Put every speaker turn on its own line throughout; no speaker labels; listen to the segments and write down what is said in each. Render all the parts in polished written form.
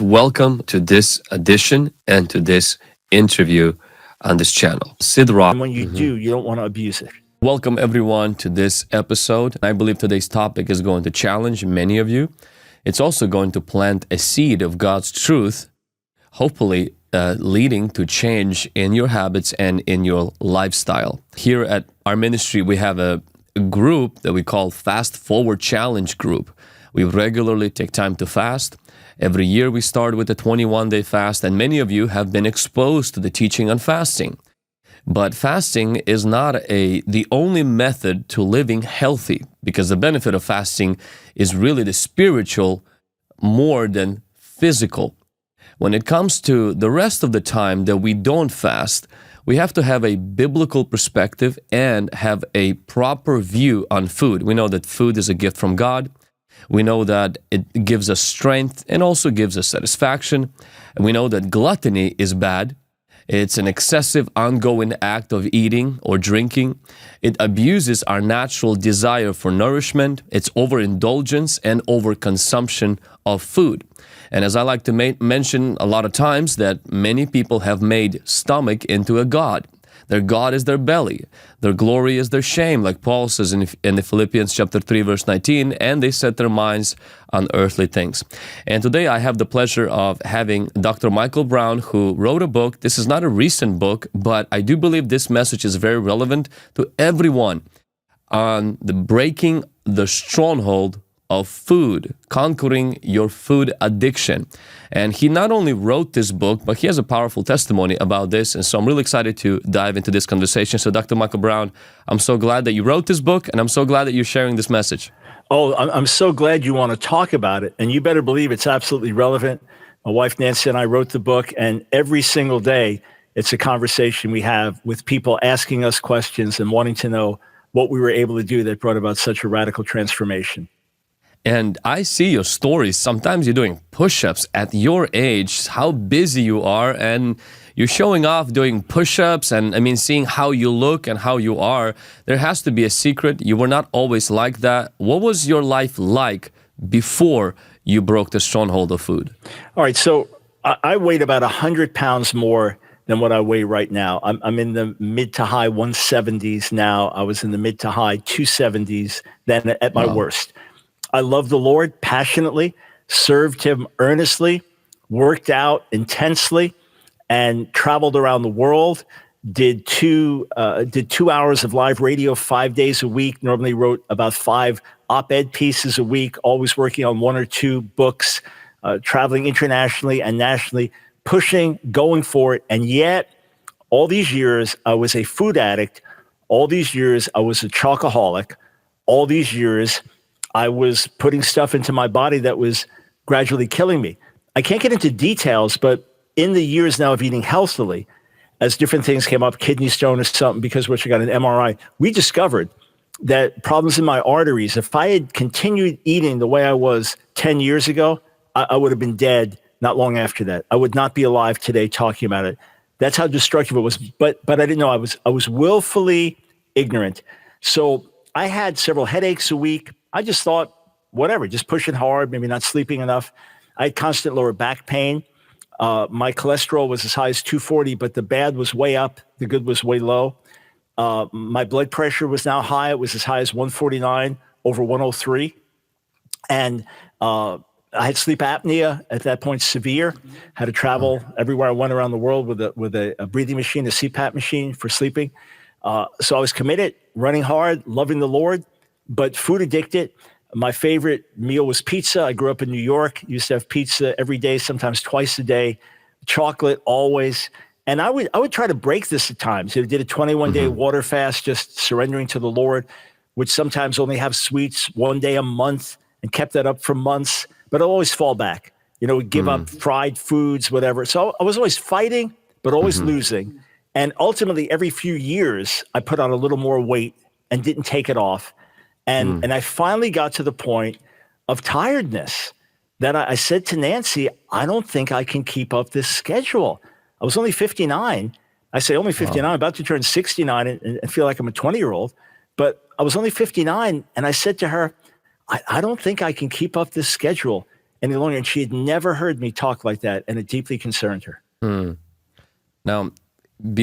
Welcome to this edition and to this interview on this channel.
And when you do, you don't want to abuse it.
Welcome everyone to this episode. I believe today's topic is going to challenge many of you. It's also going to plant a seed of God's truth, hopefully leading to change in your habits and in your lifestyle. Here at our ministry, we have a group that we call Fast Forward Challenge Group. We regularly take time to fast. Every year we start with a 21-day fast, and many of you have been exposed to the teaching on fasting. But fasting is not the only method to living healthy, because the benefit of fasting is really the spiritual more than physical. When it comes to the rest of the time that we don't fast, we have to have a biblical perspective and have a proper view on food. We know that food is a gift from God. We know that it gives us strength and also gives us satisfaction. And we know that gluttony is bad. It's an excessive, ongoing act of eating or drinking. It abuses our natural desire for nourishment. It's overindulgence and overconsumption of food. And as I like to mention a lot of times, that many people have made stomach into a god. Their God is their belly. Their glory is their shame, like Paul says in the Philippians chapter 3, verse 19, and they set their minds on earthly things. And today I have the pleasure of having Dr. Michael Brown, who wrote a book. This is not a recent book, but I do believe this message is very relevant to everyone on the breaking the stronghold of food, conquering your food addiction. And he not only wrote this book, but he has a powerful testimony about this. And so I'm really excited to dive into this conversation. So Dr. Michael Brown, I'm so glad that you wrote this book, and I'm so glad that you're sharing this message.
Oh, I'm so glad you want to talk about it. And you better believe it's absolutely relevant. My wife, Nancy, and I wrote the book, and every single day, it's a conversation we have with people asking us questions and wanting to know what we were able to do that brought about such a radical transformation.
And I see your stories. Sometimes you're doing push-ups at your age, how busy you are, and you're showing off doing push-ups and seeing how you look and how you are. There has to be a secret. You were not always like that. What was your life like before you broke the stronghold of food?
All right, so I weighed about 100 pounds more than what I weigh right now. I'm in the mid to high 170s now. I was in the mid to high 270s then at my worst. I loved the Lord passionately, served him earnestly, worked out intensely, and traveled around the world. Did 2 hours of live radio 5 days a week. Normally wrote about 5 op-ed pieces a week. Always working on 1 or 2 books. Traveling internationally and nationally, pushing, going for it. And yet, all these years I was a food addict. All these years I was a chocoholic. All these years I was putting stuff into my body that was gradually killing me. I can't get into details, but in the years now of eating healthily, as different things came up, kidney stone or something, because which I got an MRI, we discovered that problems in my arteries, if I had continued eating the way I was 10 years ago, I would have been dead not long after that. I would not be alive today talking about it. That's how destructive it was. But I didn't know. I was willfully ignorant. So I had several headaches a week. I just thought, whatever, just pushing hard, maybe not sleeping enough. I had constant lower back pain. My cholesterol was as high as 240, but the bad was way up. The good was way low. My blood pressure was now high. It was as high as 149 over 103. And I had sleep apnea at that point, severe. Had to travel everywhere I went around the world with a breathing machine, a CPAP machine for sleeping. So I was committed, running hard, loving the Lord, but food addicted. My favorite meal was pizza. I grew up in New York, used to have pizza every day, sometimes twice a day, chocolate always. And I would try to break this at times. I did a 21-day water fast, just surrendering to the Lord, would sometimes only have sweets 1 day a month and kept that up for months, but I'd always fall back, would give up fried foods, whatever. So I was always fighting, but always losing. And ultimately, every few years, I put on a little more weight and didn't take it off. And I finally got to the point of tiredness that I said to Nancy, I don't think I can keep up this schedule. I was only 59. I say only 59, about to turn 69 and feel like I'm a 20-year-old. But I was only 59, and I said to her, I don't think I can keep up this schedule any longer. And she had never heard me talk like that, and it deeply concerned her.
Now,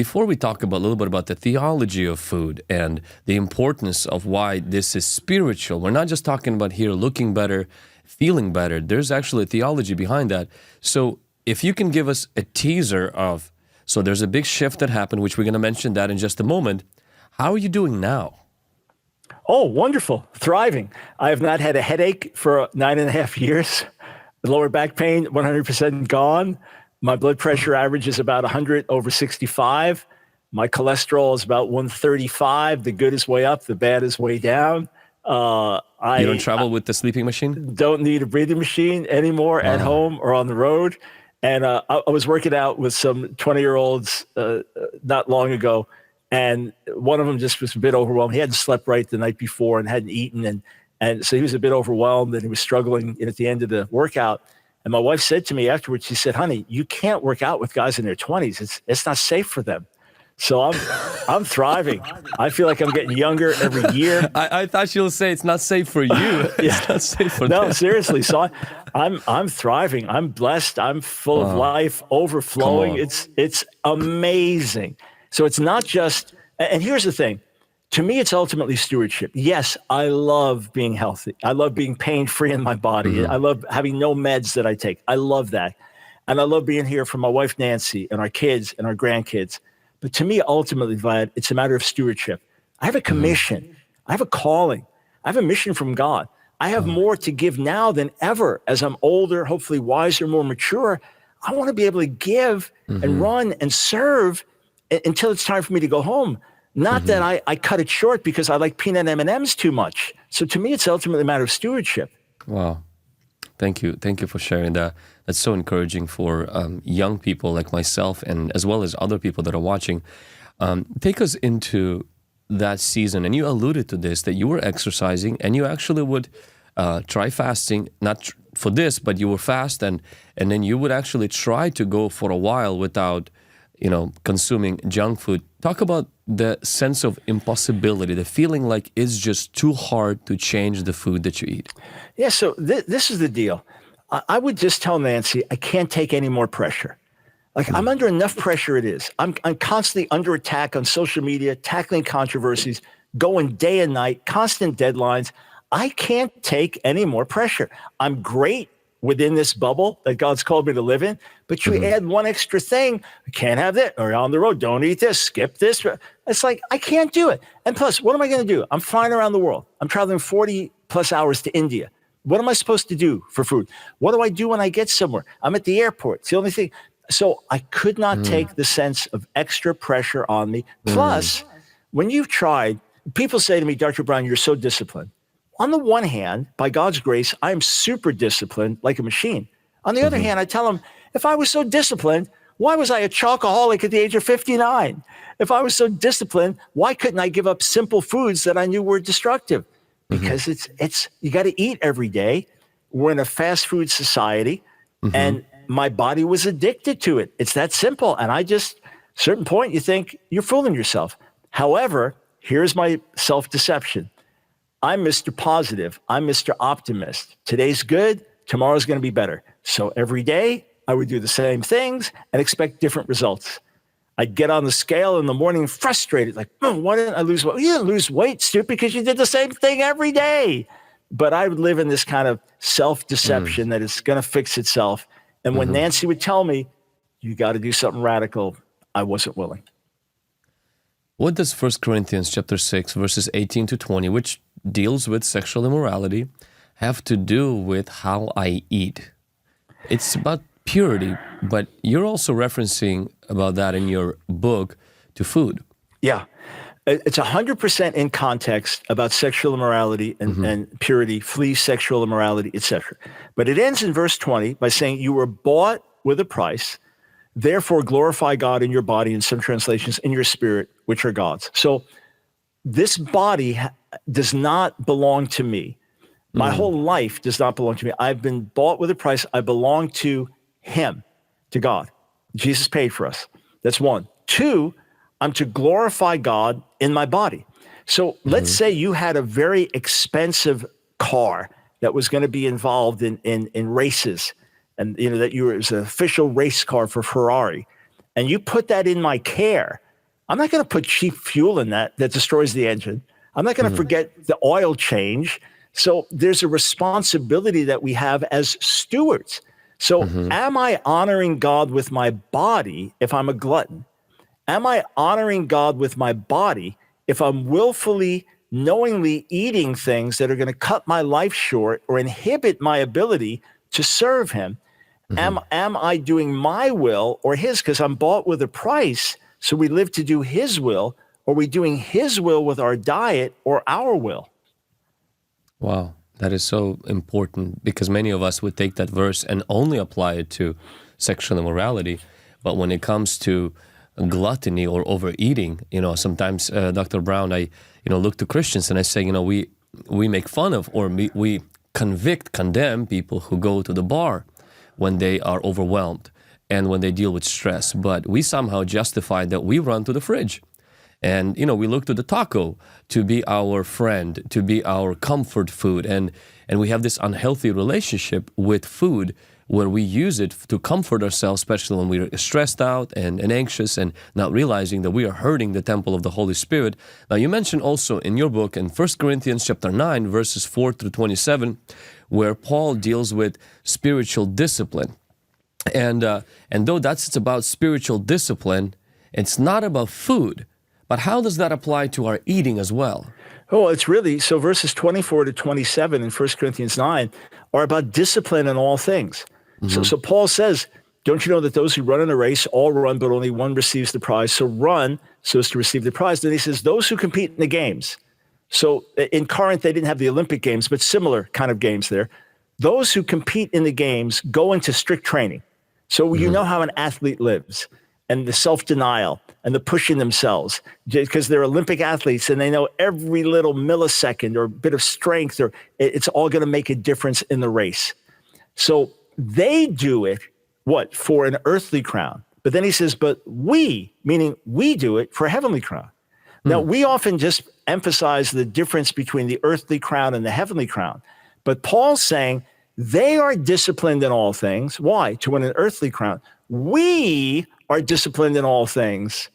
before we talk a little bit about the theology of food and the importance of why this is spiritual, we're not just talking about here looking better, feeling better. There's actually a theology behind that. So if you can give us a teaser of, so there's a big shift that happened, which we're going to mention that in just a moment. How are you doing now?
Oh, wonderful. Thriving. I have not had a headache for 9.5 years. Lower back pain, 100% gone. My blood pressure average is about 100/65. My cholesterol is about 135. The good is way up. The bad is way down.
You don't travel with the sleeping machine?
Don't need a breathing machine anymore at home or on the road. And I was working out with some 20-year-olds not long ago, and one of them just was a bit overwhelmed. He hadn't slept right the night before and hadn't eaten, and so he was a bit overwhelmed, and he was struggling at the end of the workout. And my wife said to me afterwards, she said, "Honey, you can't work out with guys in their 20s. It's not safe for them." So I'm thriving. I feel like I'm getting younger every year.
I thought she'll say it's not safe for you. It's not safe for them.
No, seriously. So I'm thriving. I'm blessed. I'm full of life, overflowing. It's amazing. So it's not just, and here's the thing. To me, it's ultimately stewardship. Yes, I love being healthy. I love being pain-free in my body. I love having no meds that I take. I love that. And I love being here for my wife, Nancy, and our kids and our grandkids. But to me, ultimately, Vlad, it's a matter of stewardship. I have a commission. I have a calling. I have a mission from God. I have more to give now than ever. As I'm older, hopefully wiser, more mature, I want to be able to give and run and serve until it's time for me to go home. Not that I cut it short because I like peanut M&Ms too much. So to me, it's ultimately a matter of stewardship.
Wow. Thank you. Thank you for sharing that. That's so encouraging for young people like myself and as well as other people that are watching. Take us into that season. And you alluded to this, that you were exercising and you actually would try fasting, not for this, but you would fast and then you would actually try to go for a while without, consuming junk food. Talk about the sense of impossibility, the feeling like it's just too hard to change the food that you eat.
Yeah, so this is the deal. I would just tell Nancy, I can't take any more pressure. Like I'm under enough pressure it is. I'm constantly under attack on social media, tackling controversies, going day and night, constant deadlines. I can't take any more pressure. I'm great within this bubble that God's called me to live in, but you add one extra thing, we can't have that, or on the road, don't eat this, skip this. It's like, I can't do it. And plus, what am I going to do? I'm flying around the world. I'm traveling 40 plus hours to India. What am I supposed to do for food? What do I do when I get somewhere? I'm at the airport. It's the only thing. So I could not take the sense of extra pressure on me. Plus, when you've tried, people say to me, Dr. Brown, you're so disciplined. On the one hand, by God's grace, I'm super disciplined like a machine. On the other hand, I tell them, if I was so disciplined, why was I a chocoholic at the age of 59? If I was so disciplined, why couldn't I give up simple foods that I knew were destructive? Because it's you got to eat every day. We're in a fast food society, and my body was addicted to it. It's that simple. And certain point, you think you're fooling yourself. However, here's my self-deception. I'm Mr. Positive. I'm Mr. Optimist. Today's good. Tomorrow's going to be better. So every day I would do the same things and expect different results. I'd get on the scale in the morning frustrated, like, why didn't I lose weight? You didn't lose weight, stupid, because you did the same thing every day. But I would live in this kind of self-deception that it's going to fix itself. And when Nancy would tell me, you got to do something radical, I wasn't willing.
What does 1 Corinthians chapter 6, verses 18 to 20, which deals with sexual immorality, have to do with how I eat? It's about purity, but you're also referencing about that in your book to food.
Yeah. It's 100% in context about sexual immorality and purity, flee sexual immorality, etc. But it ends in verse 20 by saying, you were bought with a price, therefore glorify God in your body, in some translations, in your spirit, which are God's. So this body does not belong to me. My whole life does not belong to me. I've been bought with a price. I belong to Him, to God. Jesus paid for us. That's one. Two, I'm to glorify God in my body. So let's say you had a very expensive car. that was going to be involved in races, and that you were as an official race car for Ferrari, and you put that in my care, I'm not going to put cheap fuel in that destroys the engine. I'm not going to forget the oil change. So there's a responsibility that we have as stewards. So am I honoring God with my body if I'm a glutton? Am I honoring God with my body if I'm willfully, knowingly eating things that are going to cut my life short or inhibit my ability to serve him? Am I doing my will or his, because I'm bought with a price, so we live to do his will, or are we doing his will with our diet or our will?
Wow, that is so important, because many of us would take that verse and only apply it to sexual immorality. But when it comes to gluttony or overeating, sometimes, Dr. Brown, I, look to Christians and I say, we make fun of, or we condemn people who go to the bar when they are overwhelmed and when they deal with stress. But we somehow justify that we run to the fridge. And, we look to the taco to be our friend, to be our comfort food. And we have this unhealthy relationship with food where we use it to comfort ourselves, especially when we're stressed out and anxious, and not realizing that we are hurting the temple of the Holy Spirit. Now, you mentioned also in your book in 1 Corinthians chapter 9, verses 4 through 27, where Paul deals with spiritual discipline. And though it's about spiritual discipline, it's not about food. But how does that apply to our eating as well?
Oh, it's really, so verses 24 to 27 in 1 Corinthians 9 are about discipline in all things. So Paul says, don't you know that those who run in a race all run, but only one receives the prize? So run so as to receive the prize. Then he says, those who compete in the games. So in Corinth, they didn't have the Olympic Games, but similar kind of games there. Those who compete in the games go into strict training. So you know how an athlete lives, and the self-denial and the pushing themselves, because they're Olympic athletes and they know every little millisecond or bit of strength, or it's all going to make a difference in the race. So they do it, for an earthly crown. But then he says, but we, meaning we do it for a heavenly crown. Now, we often just emphasize the difference between the earthly crown and the heavenly crown. But Paul's saying they are disciplined in all things. Why? To win an earthly crown. We are disciplined in all things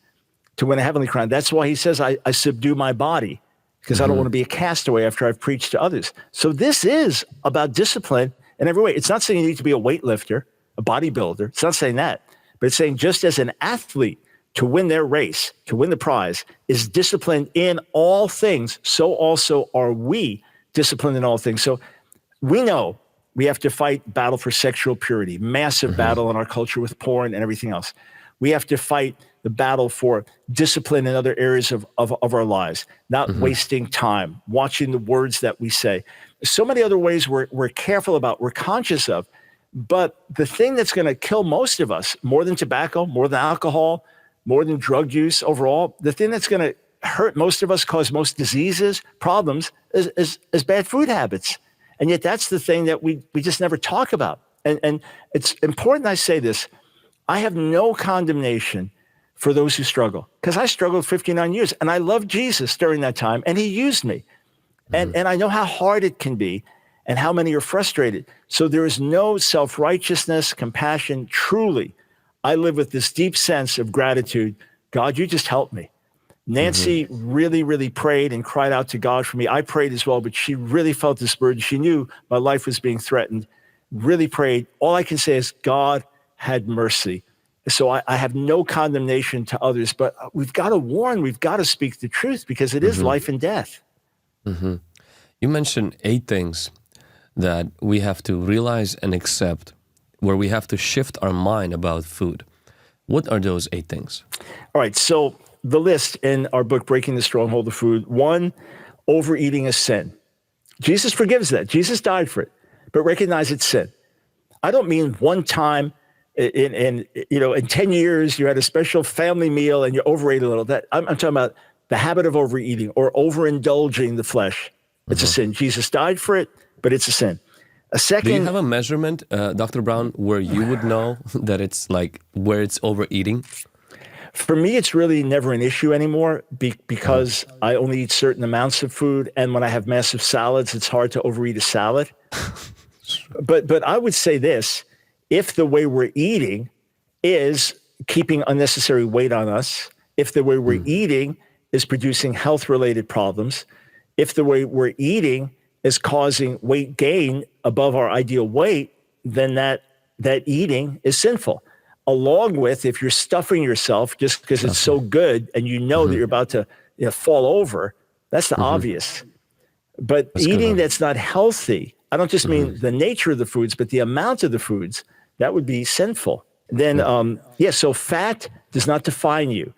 to win a heavenly crown. That's why he says, I subdue my body, because I don't want to be a castaway after I've preached to others. So this is about discipline in every way. It's not saying you need to be a weightlifter, a bodybuilder. It's not saying that. But it's saying just as an athlete, to win their race, to win the prize, is disciplined in all things, so also are we disciplined in all things. So we know we have to fight battle for sexual purity, massive battle in our culture with porn and everything else. We have to fight the battle for discipline in other areas of our lives, not wasting time, watching the words that we say. So many other ways we're careful about, we're conscious of. But the thing that's going to kill most of us, more than tobacco, more than alcohol, more than drug use overall, the thing that's going to hurt most of us, cause most diseases, problems, is bad food habits. And yet that's the thing that we just never talk about. And it's important I say this. I have no condemnation for those who struggle, because I struggled 59 years and I loved Jesus during that time and he used me. And I know how hard it can be and how many are frustrated. So there is no self-righteousness, compassion. Truly, I live with this deep sense of gratitude. God, you just helped me. Nancy really, really prayed and cried out to God for me. I prayed as well, but she really felt this burden. She knew my life was being threatened, really prayed. All I can say is God had mercy. So I have no condemnation to others, but we've got to warn, we've got to speak the truth, because it is life and death.
You mentioned 8 things that we have to realize and accept, where we have to shift our mind about food. What are those 8 things?
All right, so the list in our book, Breaking the Stronghold of Food. 1, overeating is sin. Jesus forgives that. Jesus died for it, but recognize it's sin. I don't mean one time in 10 years you had a special family meal and you overate a little. That I'm talking about the habit of overeating or overindulging the flesh. It's a sin. Jesus died for it, but it's a sin. A second.
Do you have a measurement, Dr. Brown, where you would know that it's like where it's overeating?
For me, it's really never an issue anymore because I only eat certain amounts of food. And when I have massive salads, it's hard to overeat a salad. But I would say this, if the way we're eating is keeping unnecessary weight on us, if the way we're eating is producing health-related problems, if the way we're eating is causing weight gain above our ideal weight, then that eating is sinful. Along with, if you're stuffing yourself just because it's so good and you know that you're about to fall over, that's the obvious. But that's eating that's not healthy, I don't just mean the nature of the foods, but the amount of the foods, that would be sinful. Then, so fat does not define you.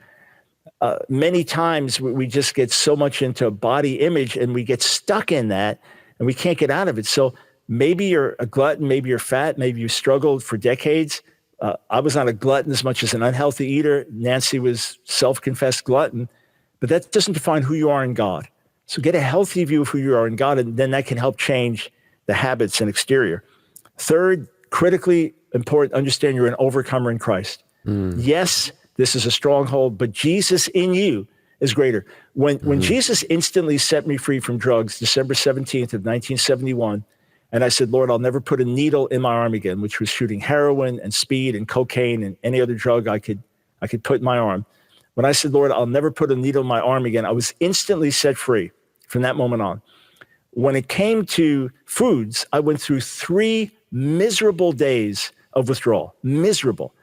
Many times we just get so much into body image and we get stuck in that and we can't get out of it. So maybe you're a glutton, maybe you're fat, maybe you struggled for decades. I was not a glutton as much as an unhealthy eater. Nancy was self-confessed glutton, but that doesn't define who you are in God. So get a healthy view of who you are in God, and then that can help change the habits and exterior. Third, critically important, understand you're an overcomer in Christ. Yes, this is a stronghold, but Jesus in you is greater. When Jesus instantly set me free from drugs, December 17th of 1971, and I said, Lord, I'll never put a needle in my arm again, which was shooting heroin and speed and cocaine and any other drug I could put in my arm. When I said, Lord, I'll never put a needle in my arm again, I was instantly set free from that moment on. When it came to foods, I went through 3 miserable days of withdrawal, miserable.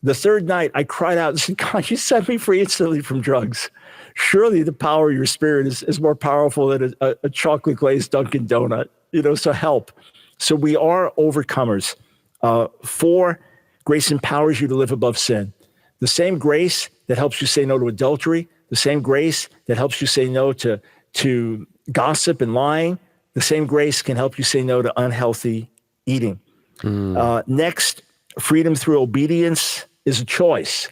The third night, I cried out and said, God, you set me free instantly from drugs. Surely the power of your spirit is more powerful than a chocolate glazed Dunkin' Donut, so help. So we are overcomers. 4, grace empowers you to live above sin. The same grace that helps you say no to adultery, the same grace that helps you say no to gossip and lying, the same grace can help you say no to unhealthy eating. Next, freedom through obedience is a choice.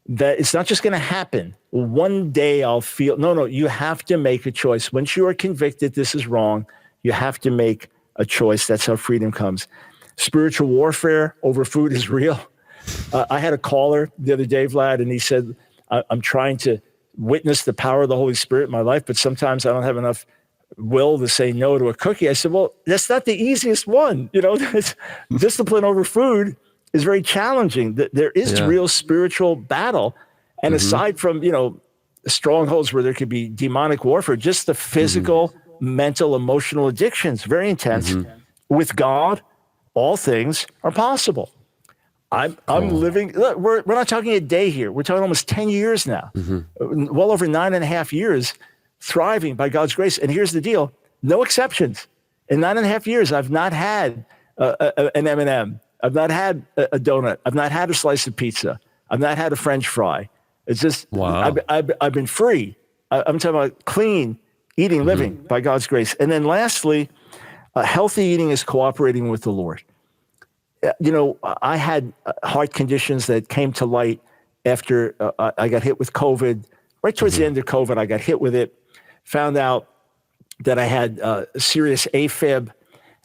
That it's not just going to happen. One day I'll feel, no, you have to make a choice. Once you are convicted this is wrong, you have to make a choice. That's how freedom comes. Spiritual warfare over food is real. I had a caller the other day, Vlad, and he said, I'm trying to witness the power of the Holy Spirit in my life, but sometimes I don't have enough will to say no to a cookie. I said, well, that's not the easiest one. Discipline over food is very challenging. There is real spiritual battle. And aside from, strongholds where there could be demonic warfare, just the physical, mental, emotional addictions, very intense. With God, all things are possible. I'm living, look, we're not talking a day here. We're talking almost 10 years now, well over 9.5 years, thriving by God's grace. And here's the deal, no exceptions. In 9.5 years, I've not had an M&M. I've not had a donut. I've not had a slice of pizza. I've not had a French fry. It's just, I've been free. I'm talking about clean eating, living by God's grace. And then lastly, healthy eating is cooperating with the Lord. I had heart conditions that came to light after I got hit with COVID. Right towards the end of COVID, I got hit with it, found out that I had serious AFib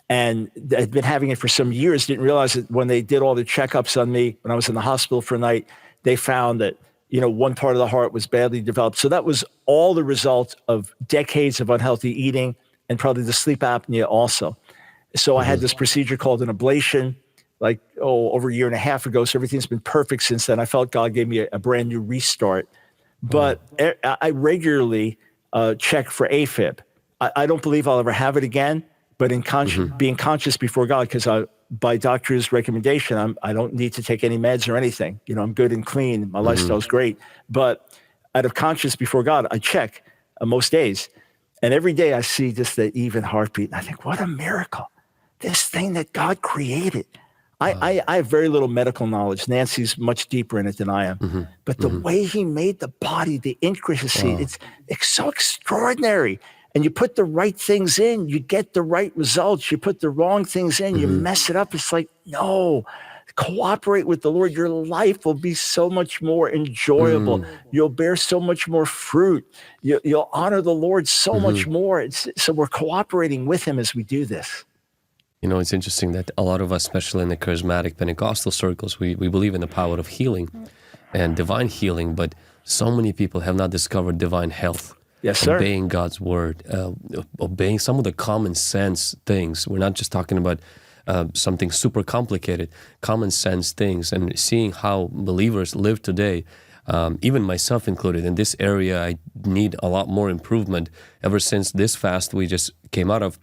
and I'd been having it for some years. Didn't realize that when they did all the checkups on me, when I was in the hospital for a night, they found that, one part of the heart was badly developed. So that was all the result of decades of unhealthy eating and probably the sleep apnea also. So I had this procedure called an ablation, over a year and a half ago. So everything's been perfect since then. I felt God gave me a brand new restart. But I regularly check for AFib. I don't believe I'll ever have it again, but in being conscious before God, because by doctor's recommendation, I don't need to take any meds or anything. I'm good and clean. My lifestyle's great. But out of conscience before God, I check most days. And every day I see just the even heartbeat. And I think, what a miracle. This thing that God created. I have very little medical knowledge. Nancy's much deeper in it than I am. But the way he made the body, the intricacy, it's so extraordinary. And you put the right things in, you get the right results. You put the wrong things in, you mess it up. It's like, no, cooperate with the Lord. Your life will be so much more enjoyable. You'll bear so much more fruit. You'll honor the Lord so much more. So we're cooperating with him as we do this.
It's interesting that a lot of us, especially in the charismatic Pentecostal circles, we believe in the power of healing. and divine healing, but so many people have not discovered divine health.
Yes, sir.
Obeying God's word, obeying some of the common sense things. We're not just talking about something super complicated, common sense things, and seeing how believers live today, even myself included. In this area, I need a lot more improvement. Ever since this fast we just came out of,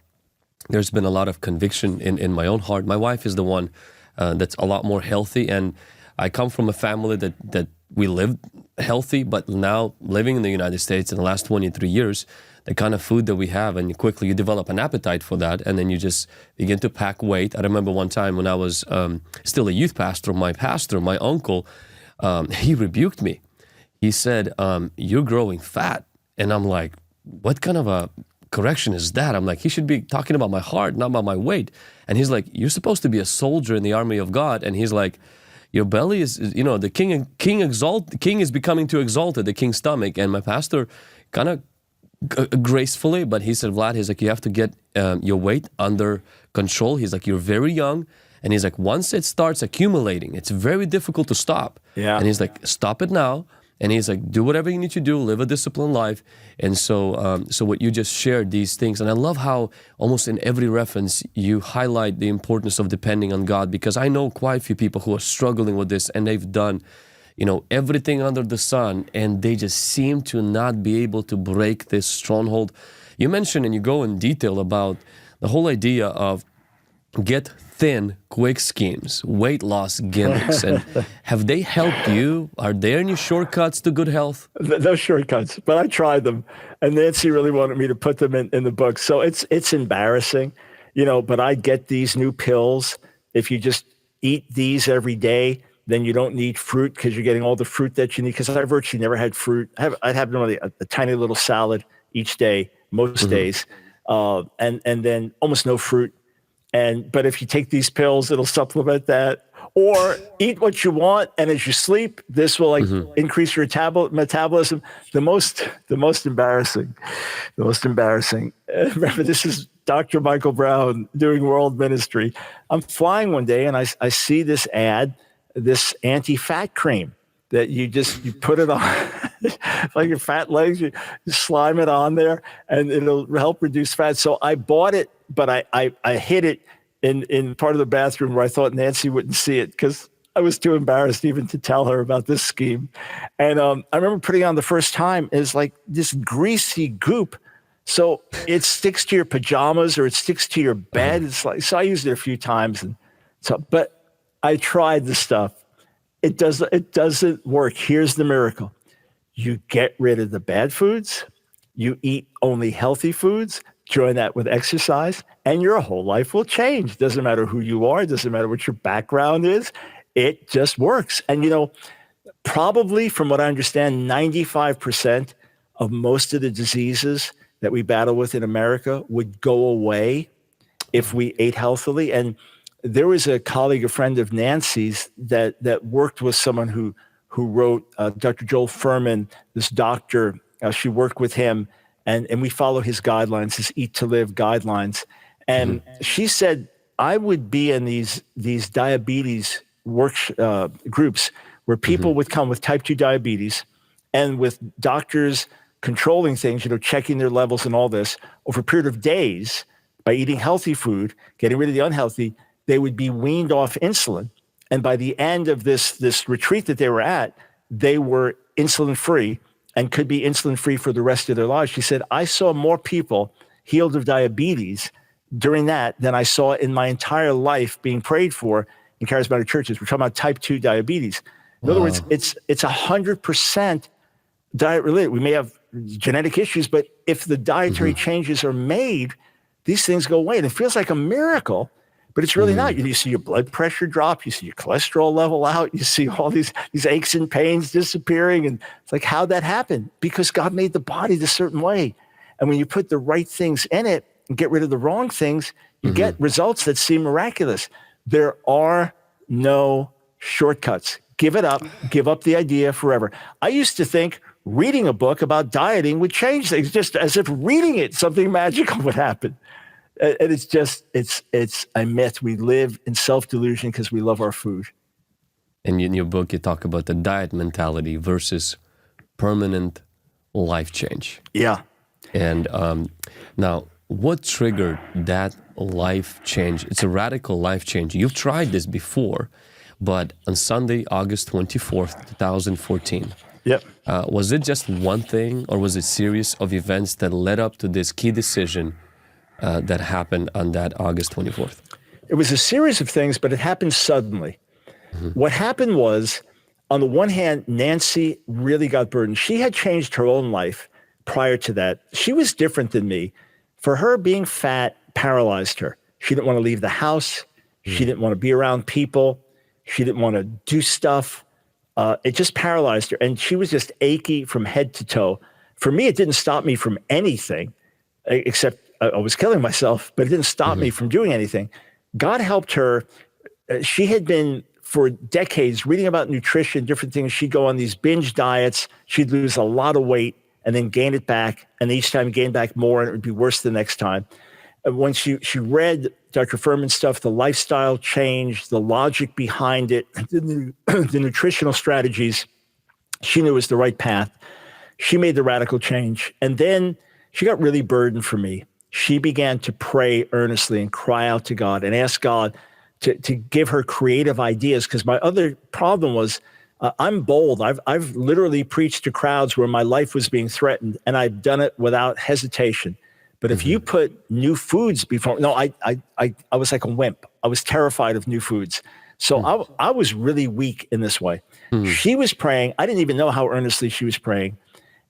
there's been a lot of conviction in my own heart. My wife is the one that's a lot more healthy, and I come from a family that we lived healthy, but now living in the United States in the last 23 years, the kind of food that we have, and quickly you develop an appetite for that, and then you just begin to pack weight. I remember one time when I was still a youth pastor, my uncle, he rebuked me. He said, "You're growing fat." And I'm like, what kind of a correction is that? I'm like, he should be talking about my heart, not about my weight. And he's like, "You're supposed to be a soldier in the army of God." And he's like, "Your belly is, the king is becoming too exalted, the king's stomach." And my pastor kind of gracefully, but he said, "Vlad," he's like, "you have to get your weight under control." He's like, "You're very young." And he's like, "Once it starts accumulating, it's very difficult to stop."
Yeah.
And he's like, "Stop it now." And he's like, "Do whatever you need to do, live a disciplined life." And so what you just shared, these things, and I love how almost in every reference you highlight the importance of depending on God, because I know quite a few people who are struggling with this, and they've done, everything under the sun, and they just seem to not be able to break this stronghold. You mentioned, and you go in detail about the whole idea of get thin quick schemes, weight loss gimmicks, and have they helped you? Are there any shortcuts to good health?
No shortcuts, but I tried them, and Nancy really wanted me to put them in the book. So it's embarrassing, but I get these new pills. If you just eat these every day, then you don't need fruit because you're getting all the fruit that you need. Because I virtually never had fruit. I'd have normally a tiny little salad each day, most days, and then almost no fruit. But if you take these pills, it'll supplement that. Or eat what you want, and as you sleep, this will increase your metabolism. The most embarrassing. Remember, this is Dr. Michael Brown doing world ministry. I'm flying one day, and I see this ad, this anti-fat cream that you put it on like your fat legs, you slime it on there, and it'll help reduce fat. So I bought it, but I hid it in part of the bathroom where I thought Nancy wouldn't see it because I was too embarrassed even to tell her about this scheme. And I remember putting it on the first time. It's like this greasy goop. So it sticks to your pajamas or it sticks to your bed. It's like, so I used it a few times. But I tried the stuff. It doesn't work. Here's the miracle. You get rid of the bad foods. You eat only healthy foods. Join that with exercise, and your whole life will change. Doesn't matter who you are. Doesn't matter what your background is. It just works. And, probably from what I understand, 95% of most of the diseases that we battle with in America would go away if we ate healthily. And there was a colleague, a friend of Nancy's, that worked with someone who wrote, Dr. Joel Furman, this doctor. She worked with him, and we follow his guidelines, his Eat to Live guidelines. And she said, I would be in these diabetes groups where people would come with type 2 diabetes, and with doctors controlling things, checking their levels and all this over a period of days by eating healthy food, getting rid of the unhealthy. They would be weaned off insulin. And by the end of this retreat that they were at, they were insulin-free and could be insulin-free for the rest of their lives. She said, I saw more people healed of diabetes during that than I saw in my entire life being prayed for in charismatic churches. We're talking about type 2 diabetes. In other words, it's 100% diet-related. We may have genetic issues, but if the dietary changes are made, these things go away. And it feels like a miracle. But it's really not. You see your blood pressure drop. You see your cholesterol level out. You see all these aches and pains disappearing. And it's like, how'd that happen? Because God made the body the certain way. And when you put the right things in it and get rid of the wrong things, you get results that seem miraculous. There are no shortcuts. Give it up. Give up the idea forever. I used to think reading a book about dieting would change things, just as if reading it, something magical would happen. And it's a myth. We live in self-delusion because we love our food.
And in your book, you talk about the diet mentality versus permanent life change.
Yeah.
And now, what triggered that life change? It's a radical life change. You've tried this before, but on Sunday, August 24th, 2014,
Yep.
was it just one thing, or was it a series of events that led up to this key decision that happened on that August 24th?
It was a series of things, but it happened suddenly. What happened was, on the one hand, Nancy really got burdened. She had changed her own life prior to that. She was different than me. For her, being fat paralyzed her. She didn't want to leave the house. She didn't want to be around people. She didn't want to do stuff. It just paralyzed her. And she was just achy from head to toe. For me, it didn't stop me from anything, except I was killing myself, but it didn't stop me from doing anything. God helped her. She had been, for decades, reading about nutrition, different things. She'd go on these binge diets. She'd lose a lot of weight and then gain it back. And each time gain back more, and it would be worse the next time. And when she read Dr. Furman's stuff, the lifestyle change, the logic behind it, the nutritional strategies, she knew it was the right path. She made the radical change. And then she got really burdened for me. She began to pray earnestly and cry out to God and ask God to give her creative ideas. Because my other problem was, I'm bold. I've literally preached to crowds where my life was being threatened, and I've done it without hesitation. But if you put new foods before, no, I was like a wimp. I was terrified of new foods. So I was really weak in this way. She was praying. I didn't even know how earnestly she was praying.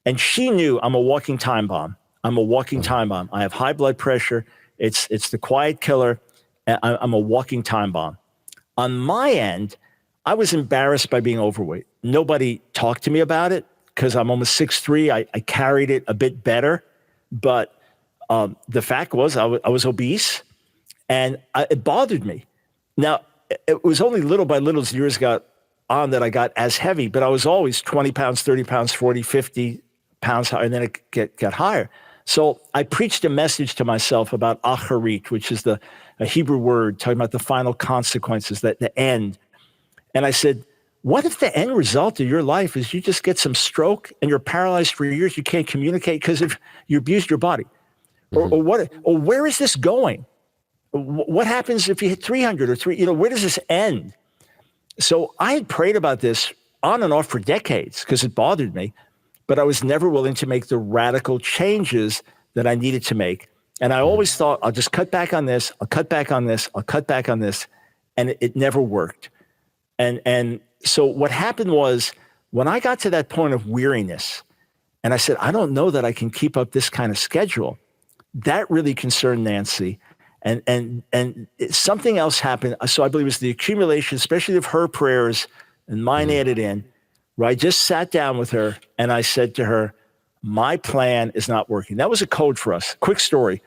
And she knew I'm a walking time bomb. I'm a walking time bomb. I have high blood pressure. It's the quiet killer. I'm a walking time bomb. On my end, I was embarrassed by being overweight. Nobody talked to me about it because I'm almost 6'3". I carried it a bit better. But the fact was I was obese, and it bothered me. Now, it was only little by little as years got on that I got as heavy, but I was always 20 pounds, 30 pounds, 40, 50 pounds higher, and then it got higher. So I preached a message to myself about acharit, which is a Hebrew word talking about the final consequences, that the end. And I said, what if the end result of your life is you just get some stroke and you're paralyzed for years, you can't communicate because you abused your body? Or where is this going? What happens if you hit 300 or 3? Where does this end? So I had prayed about this on and off for decades because it bothered me, but I was never willing to make the radical changes that I needed to make. And I always thought, I'll just cut back on this, I'll cut back on this, I'll cut back on this. And it never worked. And so what happened was, when I got to that point of weariness, and I said, I don't know that I can keep up this kind of schedule, that really concerned Nancy. And something else happened. So I believe it was the accumulation, especially of her prayers and mine added in, where I just sat down with her and I said to her, my plan is not working. That was a code for us. Quick story.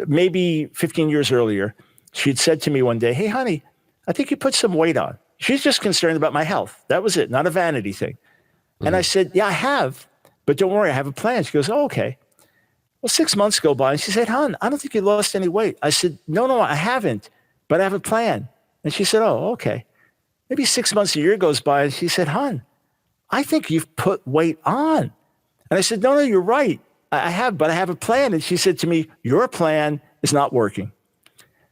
Maybe 15 years earlier, she'd said to me one day, hey, honey, I think you put some weight on. She's just concerned about my health. That was it, not a vanity thing. And I said, yeah, I have, but don't worry, I have a plan. She goes, oh, okay. Well, 6 months go by, and she said, hon, I don't think you lost any weight. I said, no, I haven't, but I have a plan. And she said, oh, okay. Maybe 6 months, a year goes by, and she said, hon, I think you've put weight on. And I said, no, you're right. I have, but I have a plan. And she said to me, your plan is not working.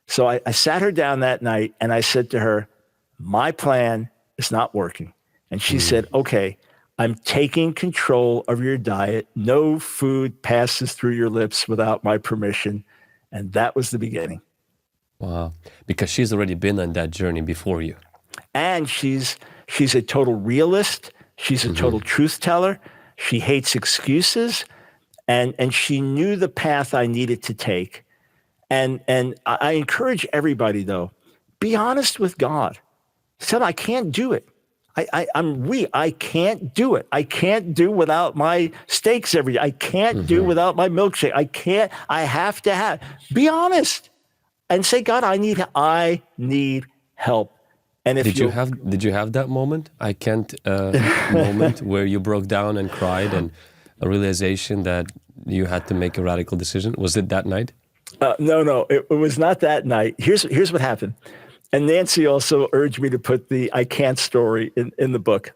So I sat her down that night, and I said to her, my plan is not working. And she said, okay, I'm taking control of your diet. No food passes through your lips without my permission. And that was the beginning.
Wow. Because she's already been on that journey before you.
And she's a total realist. She's a total truth teller. She hates excuses. And she knew the path I needed to take. And I encourage everybody, though, be honest with God. Tell him, I can't do it. I'm weak. I can't do it. I can't do without my steaks every day. I can't do without my milkshake. I can't. I have to have. Be honest and say, God, I need help. And if
did you have that moment? I can't moment where you broke down and cried, and a realization that you had to make a radical decision? Was it that night?
No, it was not that night. Here's what happened. And Nancy also urged me to put the I Can't story in the book.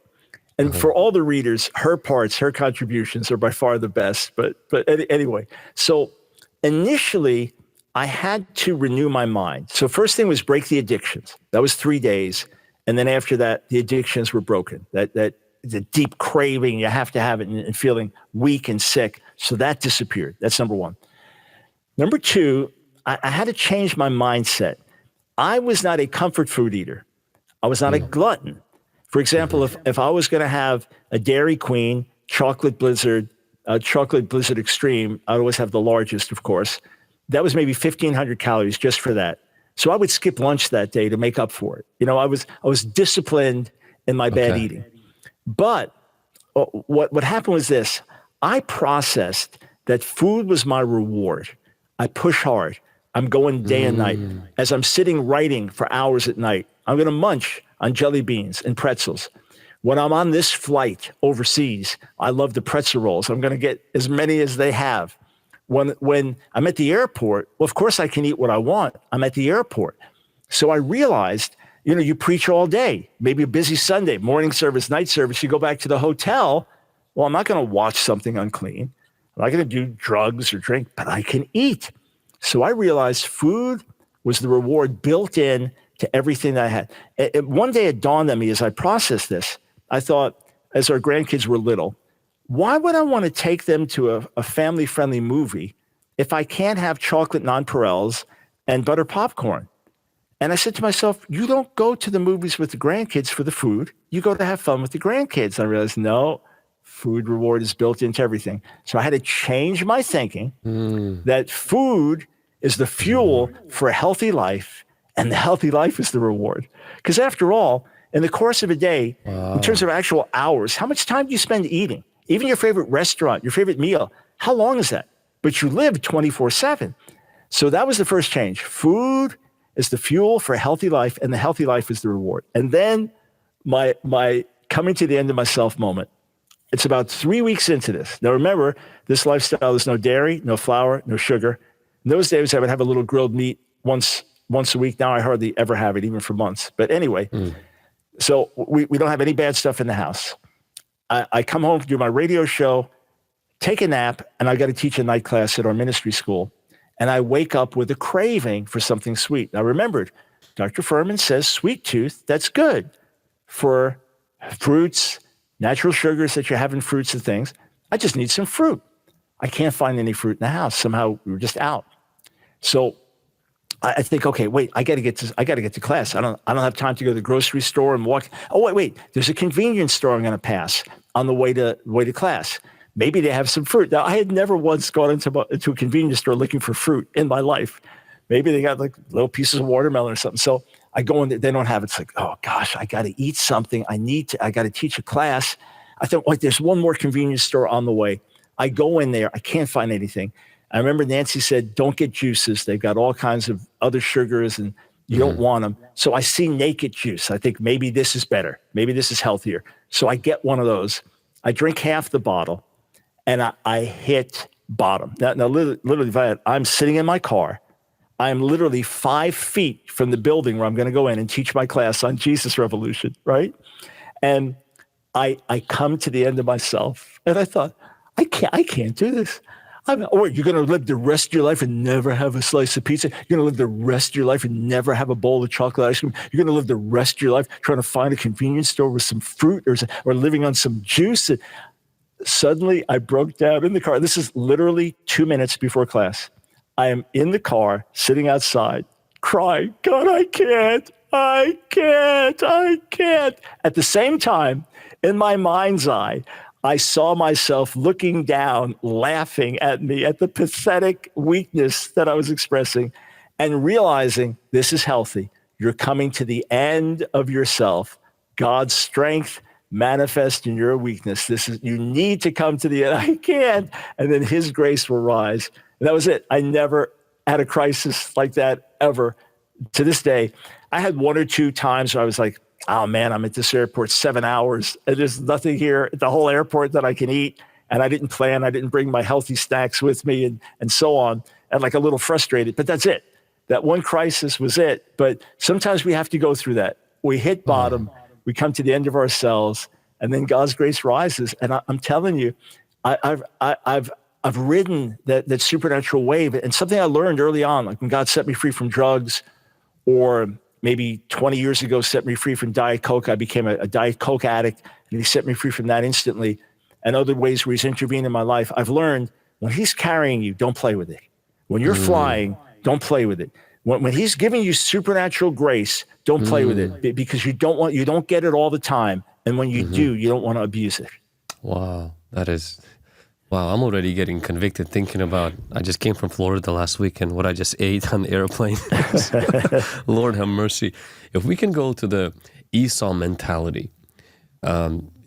And for all the readers, her contributions are by far the best. But anyway, so initially I had to renew my mind. So first thing was break the addictions. That was 3 days. And then after that, the addictions were broken. That the deep craving, you have to have it, and feeling weak and sick. So that disappeared. That's number one. Number two, I had to change my mindset. I was not a comfort food eater. I was not a glutton. For example, if I was going to have a Dairy Queen, chocolate blizzard extreme, I'd always have the largest, of course. That was maybe 1,500 calories just for that. So I would skip lunch that day to make up for it. You know, I was disciplined in my bad eating. But what happened was this. I processed that food was my reward. I push hard. I'm going day and night. As I'm sitting writing for hours at night, I'm going to munch on jelly beans and pretzels. When I'm on this flight overseas, I love the pretzel rolls. I'm going to get as many as they have. When I'm at the airport, well, of course I can eat what I want. I'm at the airport. So I realized, you know, you preach all day, maybe a busy Sunday, morning service, night service, you go back to the hotel. Well, I'm not going to watch something unclean. I'm not going to do drugs or drink, but I can eat. So I realized food was the reward built in to everything that I had. One day it dawned on me as I processed this. I thought, as our grandkids were little, why would I want to take them to a family-friendly movie if I can't have chocolate nonpareils and butter popcorn? And I said to myself, you don't go to the movies with the grandkids for the food. You go to have fun with the grandkids. And I realized, no, food reward is built into everything. So I had to change my thinking that food is the fuel for a healthy life, and the healthy life is the reward. Because after all, in the course of a day, in terms of actual hours, how much time do you spend eating? Even your favorite restaurant, your favorite meal, how long is that? But you live 24/7. So that was the first change. Food is the fuel for a healthy life, and the healthy life is the reward. And then my coming to the end of myself moment. It's about 3 weeks into this. Now remember, this lifestyle is no dairy, no flour, no sugar. In those days, I would have a little grilled meat once a week. Now I hardly ever have it, even for months. But anyway, so we don't have any bad stuff in the house. I come home, do my radio show, take a nap, and I got to teach a night class at our ministry school. And I wake up with a craving for something sweet. Now remembered, Dr. Furman says sweet tooth, that's good for fruits, natural sugars that you have in fruits and things. I just need some fruit. I can't find any fruit in the house. Somehow we were just out. So I think, okay, wait, I got to get to class. I don't have time to go to the grocery store and walk. Oh, wait, there's a convenience store I'm going to pass on the way to class. Maybe they have some fruit. Now, I had never once gone into a convenience store looking for fruit in my life. Maybe they got like little pieces of watermelon or something. So I go in there, they don't have it. It's like, oh gosh, I got to eat something. I got to teach a class. I thought, wait, there's one more convenience store on the way. I go in there, I can't find anything. I remember Nancy said, don't get juices. They've got all kinds of other sugars and you don't want them. So I see naked juice. I think maybe this is better. Maybe this is healthier. So I get one of those. I drink half the bottle and I hit bottom. Now literally, I'm sitting in my car. I'm literally 5 feet from the building where I'm going to go in and teach my class on Jesus Revolution, right? And I come to the end of myself and I thought, I can't do this. Or you're going to live the rest of your life and never have a slice of pizza. You're going to live the rest of your life and never have a bowl of chocolate ice cream. You're going to live the rest of your life trying to find a convenience store with some fruit or living on some juice. And suddenly I broke down in the car. This is literally 2 minutes before class. I am in the car, sitting outside, crying, God, I can't. At the same time, in my mind's eye, I saw myself looking down, laughing at me, at the pathetic weakness that I was expressing, and realizing this is healthy. You're coming to the end of yourself. God's strength manifest in your weakness. You need to come to the end. I can't. And then his grace will rise. And that was it. I never had a crisis like that ever. To this day, I had 1 or 2 times where I was like, oh man, I'm at this airport 7 hours and there's nothing here at the whole airport that I can eat. And I didn't plan, I didn't bring my healthy snacks with me and so on. And like a little frustrated, but that's it. that one crisis was it. But sometimes we have to go through that. We hit bottom, we come to the end of ourselves, and then God's grace rises. And I'm telling you, I've ridden that supernatural wave. And something I learned early on, like when God set me free from drugs, or maybe 20 years ago set me free from Diet Coke. I became a Diet Coke addict, and he set me free from that instantly. And other ways where he's intervened in my life, I've learned when he's carrying you, don't play with it. When you're flying, don't play with it. When he's giving you supernatural grace, don't play with it, because you don't get it all the time. And when you do, you don't want to abuse it.
Wow, wow, I'm already getting convicted thinking about, I just came from Florida last week and what I just ate on the airplane. Lord have mercy. If we can go to the Esau mentality.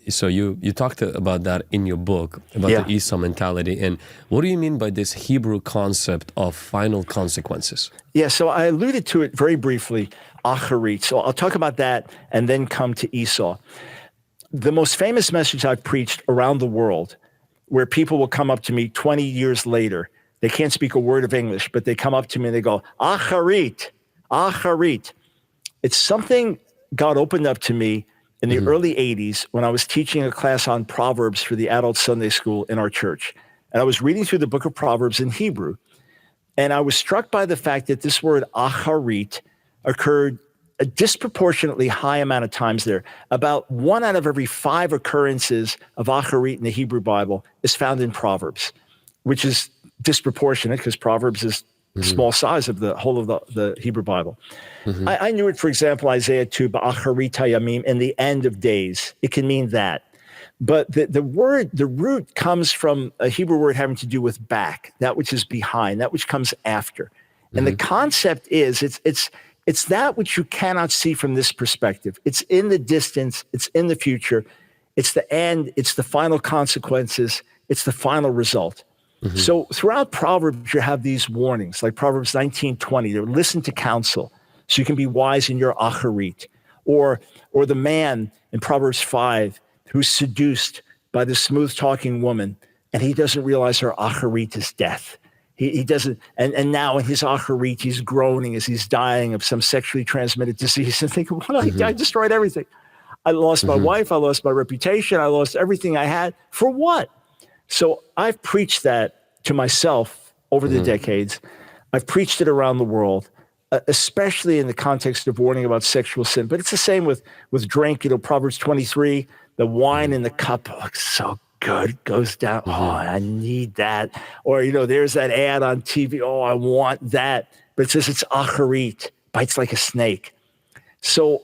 So you talked about that in your book, about the Esau mentality. And what do you mean by this Hebrew concept of final consequences?
Yeah, so I alluded to it very briefly, acharit. So I'll talk about that and then come to Esau. The most famous message I've preached around the world, where people will come up to me 20 years later. They can't speak a word of English, but they come up to me and they go, acharit, acharit. It's something God opened up to me in the early 80s when I was teaching a class on Proverbs for the adult Sunday school in our church. And I was reading through the book of Proverbs in Hebrew. And I was struck by the fact that this word acharit occurred a disproportionately high amount of times there. About 1 out of every 5 occurrences of acharit in the Hebrew Bible is found in Proverbs, which is disproportionate because Proverbs is the small size of the whole of the Hebrew Bible. I knew it, for example, Isaiah 2, ba'acharit hayamim, in the end of days. It can mean that. But the root comes from a Hebrew word having to do with back, that which is behind, that which comes after. And the concept is, it's that which you cannot see from this perspective. It's in the distance. It's in the future. It's the end. It's the final consequences. It's the final result. So throughout Proverbs, you have these warnings, like Proverbs 19:20. Listen to counsel so you can be wise in your acharit. Or the man in Proverbs 5 who's seduced by the smooth-talking woman, and he doesn't realize her acharit is death. He doesn't, and now in his acharit, he's groaning as he's dying of some sexually transmitted disease and thinking, I destroyed everything. I lost my wife, I lost my reputation, I lost everything I had. For what? So I've preached that to myself over the decades. I've preached it around the world, especially in the context of warning about sexual sin. But it's the same with drink. Proverbs 23, the wine in the cup looks so good, goes down. Oh, I need that. Or, there's that ad on TV. Oh, I want that. But it says it's acharit, bites like a snake. So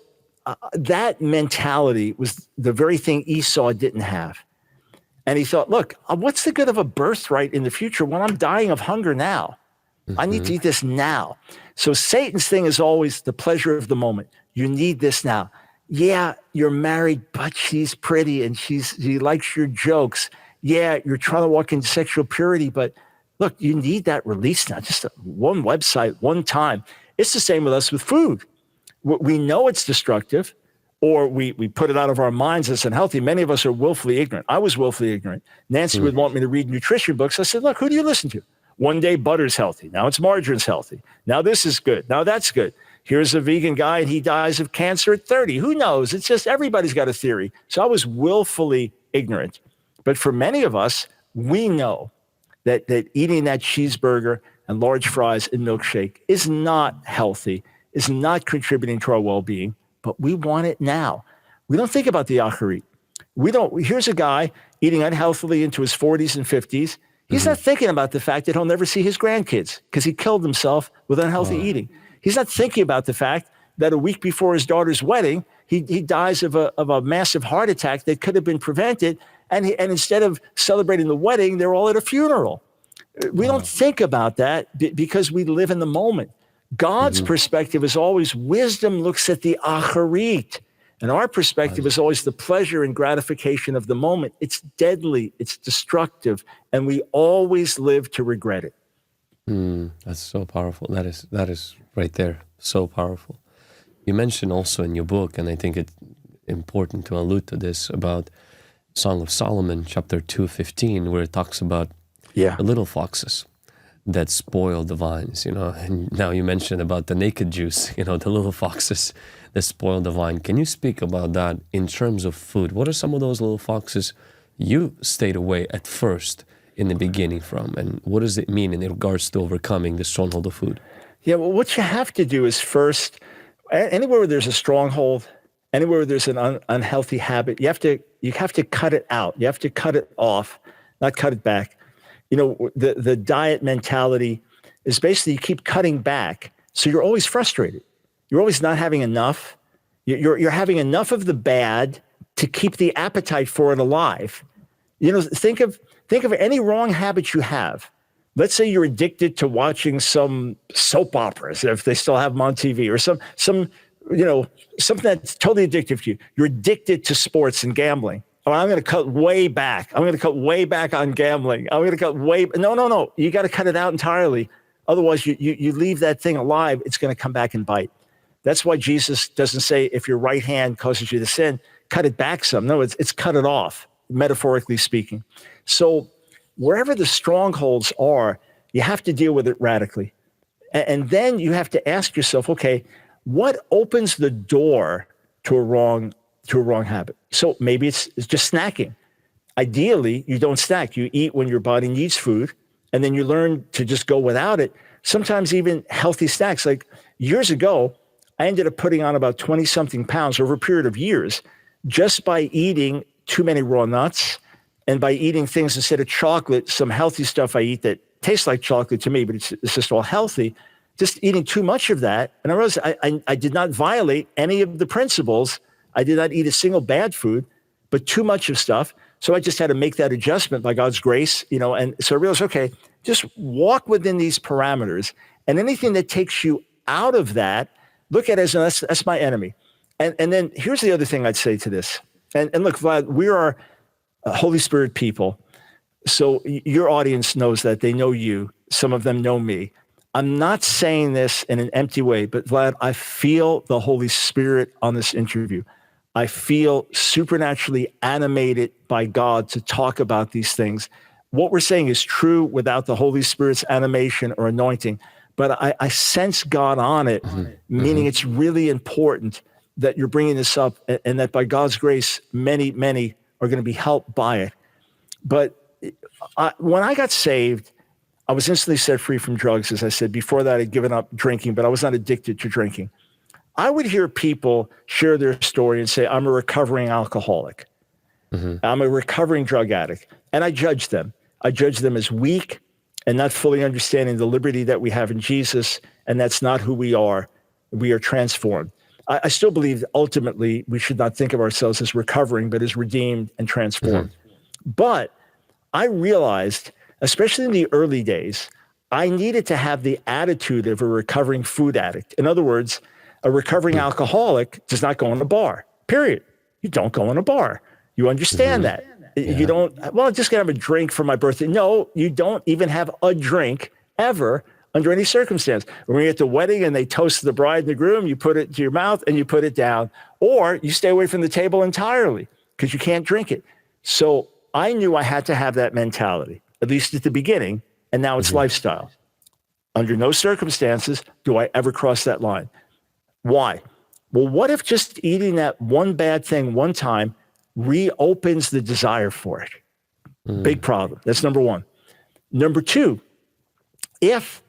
that mentality was the very thing Esau didn't have. And he thought, look, what's the good of a birthright in the future when I'm dying of hunger now? I need to eat this now. So Satan's thing is always the pleasure of the moment. You need this now. Yeah, you're married, but she's pretty and she likes your jokes. Yeah, you're trying to walk into sexual purity, but look, you need that release now. Just one website, one time. It's the same with us with food. We know it's destructive, or we put it out of our minds as unhealthy. Many of us are willfully ignorant. I was willfully ignorant. Nancy would want me to read nutrition books. I said, look, who do you listen to? One day butter's healthy. Now it's margarine's healthy. Now this is good. Now that's good. Here's a vegan guy and he dies of cancer at 30. Who knows? It's just everybody's got a theory. So I was willfully ignorant. But for many of us, we know that eating that cheeseburger and large fries and milkshake is not healthy, is not contributing to our well-being, but we want it now. We don't think about the acharit. Here's a guy eating unhealthily into his 40s and 50s. He's not thinking about the fact that he'll never see his grandkids because he killed himself with unhealthy eating. He's not thinking about the fact that a week before his daughter's wedding, he dies of a massive heart attack that could have been prevented. And instead of celebrating the wedding, they're all at a funeral. We don't think about that because we live in the moment. God's perspective is always wisdom looks at the acharit. And our perspective is always the pleasure and gratification of the moment. It's deadly, it's destructive, and we always live to regret it.
That's so powerful. That is right there, so powerful. You mentioned also in your book, and I think it's important to allude to this, about Song of Solomon, chapter 2:15, where it talks about the little foxes, that spoil the vines, And now you mentioned about the naked Jews, the little foxes that spoil the vine. Can you speak about that in terms of food? What are some of those little foxes you stayed away at first in the beginning from, and what does it mean in regards to overcoming the stronghold of food?
Yeah, well, what you have to do is first, anywhere where there's a stronghold, anywhere where there's an unhealthy habit, you have to cut it out. You have to cut it off, not cut it back. The diet mentality is basically you keep cutting back, so you're always frustrated. You're always not having enough. You're having enough of the bad to keep the appetite for it alive. Think of any wrong habit you have. Let's say you're addicted to watching some soap operas, if they still have them on TV, or some something that's totally addictive to you. You're addicted to sports and gambling. Oh, I'm going to cut way back. I'm going to cut way back on gambling. I'm going to cut No. You got to cut it out entirely. Otherwise, you leave that thing alive, it's going to come back and bite. That's why Jesus doesn't say if your right hand causes you to sin, cut it back some. No, it's cut it off, metaphorically speaking. So wherever the strongholds are, you have to deal with it radically. And then you have to ask yourself, okay, what opens the door to a wrong habit? So maybe it's just snacking. Ideally, you don't snack. You eat when your body needs food, and then you learn to just go without it. Sometimes even healthy snacks. Like years ago, I ended up putting on about 20-something pounds over a period of years just by eating too many raw nuts and by eating things instead of chocolate, some healthy stuff I eat that tastes like chocolate to me, but it's just all healthy. Just eating too much of that. And I realized I did not violate any of the principles. I did not eat a single bad food, but too much of stuff. So I just had to make that adjustment by God's grace, and so I realized, okay, just walk within these parameters, and anything that takes you out of that, look at it as that's my enemy. And then here's the other thing I'd say to this. And look, Vlad, we are Holy Spirit people. So your audience knows that. They know you. Some of them know me. I'm not saying this in an empty way, but Vlad, I feel the Holy Spirit on this interview. I feel supernaturally animated by God to talk about these things. What we're saying is true without the Holy Spirit's animation or anointing, but I sense God on it, meaning it's really important that you're bringing this up, and that by God's grace, many, many are going to be helped by it. But when I got saved, I was instantly set free from drugs. As I said, before that, I'd given up drinking, but I was not addicted to drinking. I would hear people share their story and say, I'm a recovering alcoholic. I'm a recovering drug addict. And I judge them. I judge them as weak and not fully understanding the liberty that we have in Jesus. And that's not who we are. We are transformed. I still believe ultimately we should not think of ourselves as recovering, but as redeemed and transformed. But I realized, especially in the early days, I needed to have the attitude of a recovering food addict. In other words, a recovering alcoholic does not go in a bar, period. You don't go in a bar. You understand that. Yeah. You don't, well, I'm just going to have a drink for my birthday. No, you don't even have a drink ever under any circumstance. When you're at the wedding and they toast the bride and the groom, you put it to your mouth and you put it down, or you stay away from the table entirely because you can't drink it. So I knew I had to have that mentality, at least at the beginning, and now it's lifestyle. Under no circumstances do I ever cross that line. Why? Well, what if just eating that one bad thing one time reopens the desire for it? Big problem. That's number one. Number two, if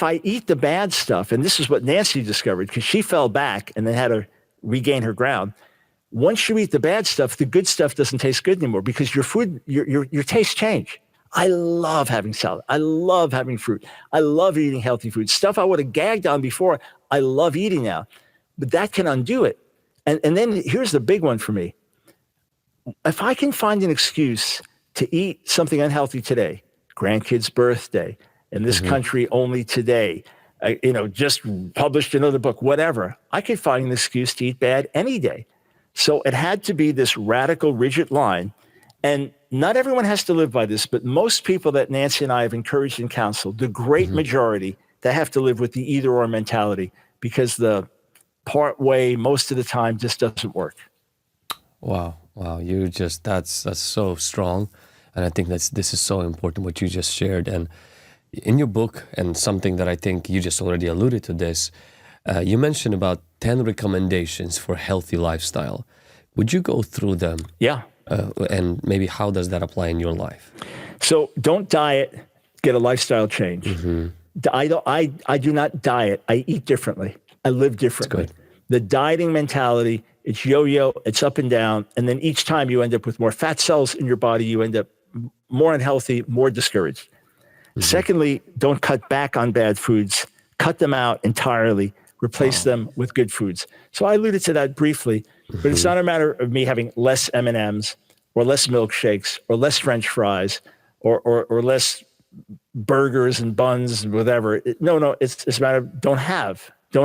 I eat the bad stuff, and this is what Nancy discovered, because she fell back and then had to regain her ground. Once you eat the bad stuff, the good stuff doesn't taste good anymore because your food, your tastes change. I love having salad. I love having fruit. I love eating healthy food. Stuff I would have gagged on before, I love eating now. But that can undo it. And then here's the big one for me. If I can find an excuse to eat something unhealthy today, grandkid's birthday, in this country only today, just published another book, whatever, I could find an excuse to eat bad any day. So it had to be this radical, rigid line. And not everyone has to live by this, but most people that Nancy and I have encouraged and counseled, the great majority, they have to live with the either or mentality because the part way most of the time just doesn't work.
Wow. That's so strong. And I think this is so important what you just shared. And In your book, and something that I think you just already alluded to this, you mentioned about 10 recommendations for healthy lifestyle. Would you go through them?
Yeah.
And maybe how does that apply in your life?
So don't diet, get a lifestyle change. I do not diet. I eat differently. I live differently. The dieting mentality, it's yo-yo, it's up and down. And then each time you end up with more fat cells in your body, you end up more unhealthy, more discouraged. Secondly, don't cut back on bad foods. Cut them out entirely. Replace them with good foods. So I alluded to that briefly, but it's not a matter of me having less M&Ms or less milkshakes or less French fries or less burgers and buns and whatever. No, it's a matter of don't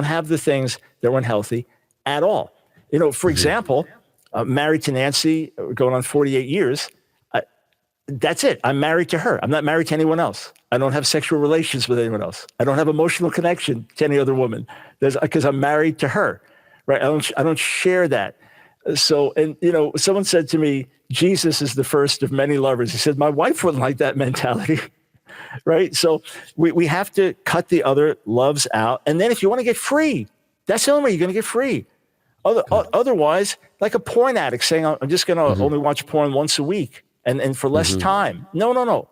have the things that weren't healthy at all. For example, married to Nancy, going on 48 years. That's it. I'm married to her. I'm not married to anyone else. I don't have sexual relations with anyone else. I don't have emotional connection to any other woman because I'm married to her, right? I don't share that. So, and someone said to me, Jesus is the first of many lovers. He said, my wife wouldn't like that mentality, right? So we have to cut the other loves out. And then if you want to get free, that's the only way you're going to get free. Otherwise, like a porn addict saying, I'm just going to only watch porn once a week. And for less time. No.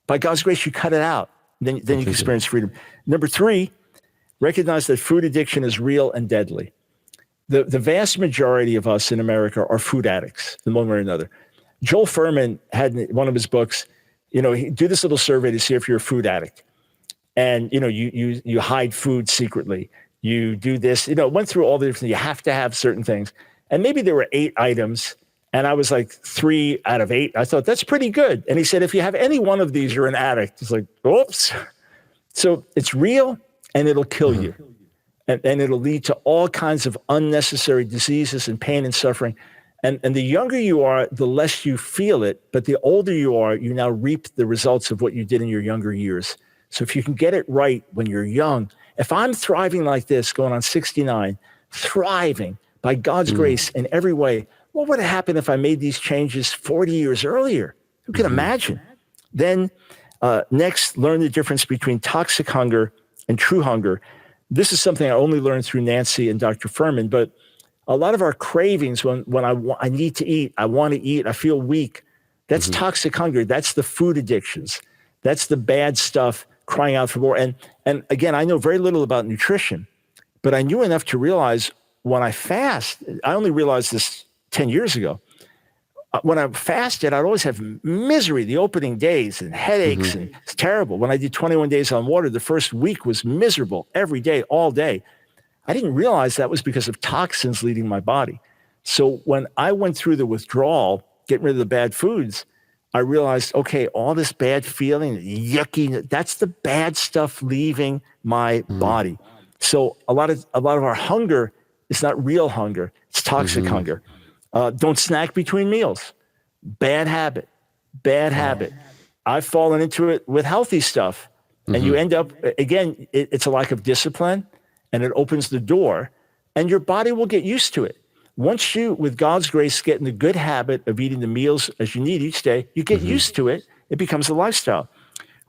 By God's grace, you cut it out. Then you can experience freedom. Number 3, recognize that food addiction is real and deadly. The vast majority of us in America are food addicts in one way or another. Joel Furman had in one of his books, he do this little survey to see if you're a food addict. And, you hide food secretly. You do this, went through all the different, you have to have certain things. And maybe there were 8 items. And I was like 3 out of 8. I thought, that's pretty good. And he said, if you have any one of these, you're an addict. It's like, oops. So it's real and it'll kill you. And it'll lead to all kinds of unnecessary diseases and pain and suffering. And the younger you are, the less you feel it. But the older you are, you now reap the results of what you did in your younger years. So if you can get it right when you're young, if I'm thriving like this, going on 69, thriving by God's grace in every way, what would have happened if I made these changes 40 years earlier? Who can imagine? Then next, learn the difference between toxic hunger and true hunger. This is something I only learned through Nancy and Dr. Furman, but a lot of our cravings when I need to eat, I want to eat, I feel weak, that's toxic hunger. That's the food addictions. That's the bad stuff crying out for more. And again, I know very little about nutrition, but I knew enough to realize when I fast, I only realized this 10 years ago, when I fasted, I'd always have misery the opening days and headaches, and it's terrible. When I did 21 days on water, the first week was miserable every day, all day. I didn't realize that was because of toxins leaving my body. So when I went through the withdrawal, getting rid of the bad foods, I realized, okay, all this bad feeling, yucky, that's the bad stuff leaving my body. So a lot of our hunger is not real hunger, it's toxic hunger. Don't snack between meals. Bad habit. I've fallen into it with healthy stuff. And you end up, again, it's a lack of discipline, and it opens the door, and your body will get used to it. Once you, with God's grace, get in the good habit of eating the meals as you need each day, you get used to it. It becomes a lifestyle.